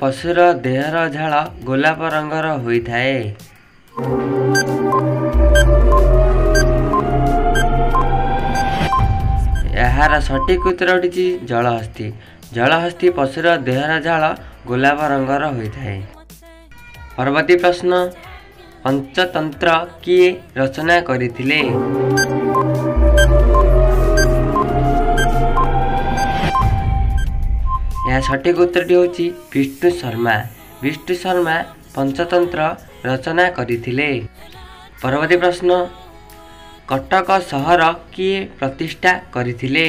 पशुर देहर झाल गोलाप रंगर होइथाए? यार सठिक उत्तर होती जलहस्ती। जलहस्ती पशुर देहर झाल गोलाप रंगर होइथाए। परवर्ती प्रश्न, पंचतंत्र किए रचना करथिले? यह सठिक उत्तरटी होची विष्णु शर्मा। विष्णु शर्मा पंचतंत्र रचना करथिले। परवर्ती प्रश्न, कटक सहर किए प्रतिष्ठा करथिले?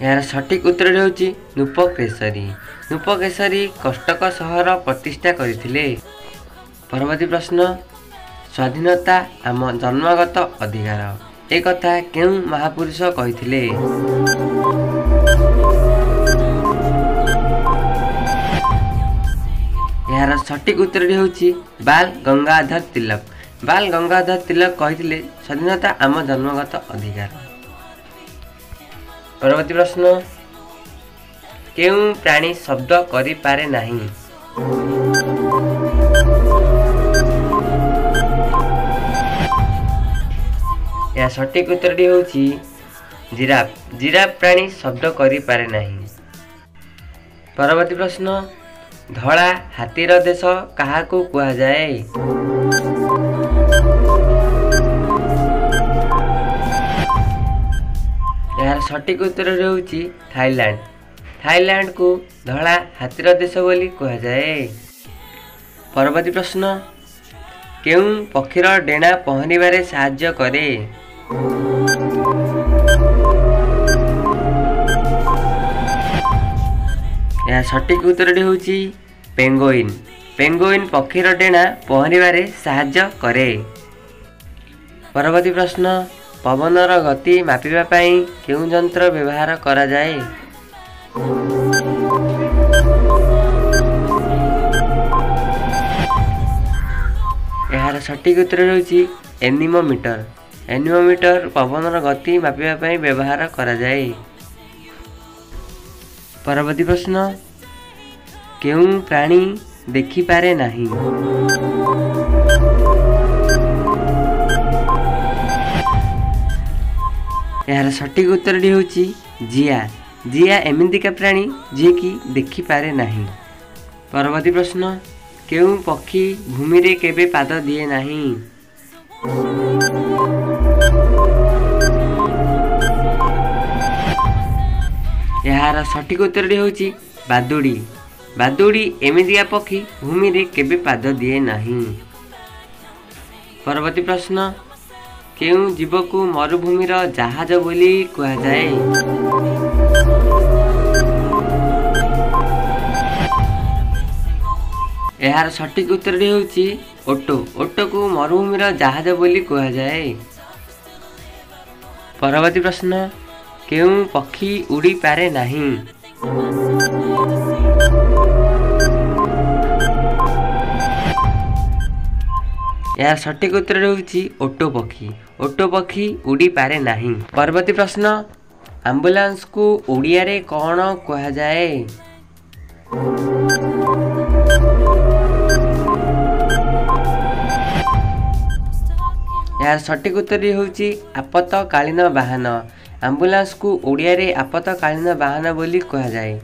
यार सठिक उत्तर होची नृपकेशरी। नृपकेशरी कटक सहर प्रतिष्ठा करथिले। परवर्ती प्रश्न, स्वाधीनता आम जन्मगत अधिकार एक कथा केउ महापुरुष कहिथिले? यार सठिक उत्तर होची बाल गंगाधर तिलक। बाल गंगाधर तिलक कहिथिले स्वाधीनता आम जन्मगत अधिकार। परवर्ती प्रश्न, केउ प्राणी शब्द करि पारे नाही? या सठिक उत्तर होची जिराफ। जिराफ प्राणी शब्द करि पारे नाही। परवर्ती प्रश्न, धड़ा हाथीर देश काहाकू कुहा जाए? यार सठिक उत्तर होची थाईलैंड। थाईलैंड को धड़ा हाथीर देश बोली कुहा जाए। परवर्ती प्रश्न, केउ पक्षीर डेणा पहरिबारे साहाय्य करे? यह सठिक उत्तर होची पेंगुइन। पेंगुइन पक्षीर डेणा पहरिबारे साहाय्य करे। परवर्ती प्रश्न, पवनर गति मापिबा पई केउ यंत्र व्यवहार करा जाए? यार सठिक उत्तर होची एनीमोमीटर। एनीमोमीटर पवनर गति मापिबा पई व्यवहार करा जाए। परवर्ती प्रश्न, केउ प्राणी देखि पारे नाही? यार सठिक उत्तर होची जिया। जिया एमितिका प्राणी जे कि देखि पारे नाही। परवर्ती प्रश्न, केउ पक्षी भूमि रे केबे पाद दिए नाही? यार सठिक उत्तर होची बादुड़ी। बादुड़ी एमितिका पक्षी भूमि रे केबे पाद दिए नाही। परवर्ती प्रश्न, केउ जीव को मरुभूमिर जहाज बोली कुहा जाए? यार सठिक उत्तर होची ओटो। ओटो को मरुभूमिर जहाज बोली कुहा जाए। परवर्ती प्रश्न, केउ पक्षी उड़ी पारे नाही? यार सठिक उत्तर होची ओटो पक्षी। ओटो पक्षी उड़ी पारे नाही। परवर्ती प्रश्न, एम्बुलेंस को ओडिया रे कौन कुहा जाए? यार सठिक उत्तर होची आपतकालीन वाहन। एम्बुलेंस को ओडिया रे आपतकालीन वाहन बोली कुहा जाए।